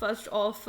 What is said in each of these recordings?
1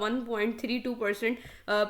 1.32%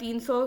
300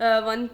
1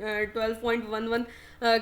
12.11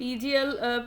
TGL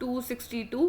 262،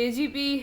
AGP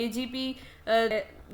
AGP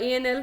ANL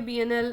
BNL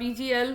BGL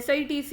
SITC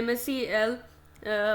MSCL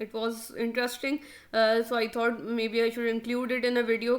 it was interesting, so I thought maybe I should include it in a video.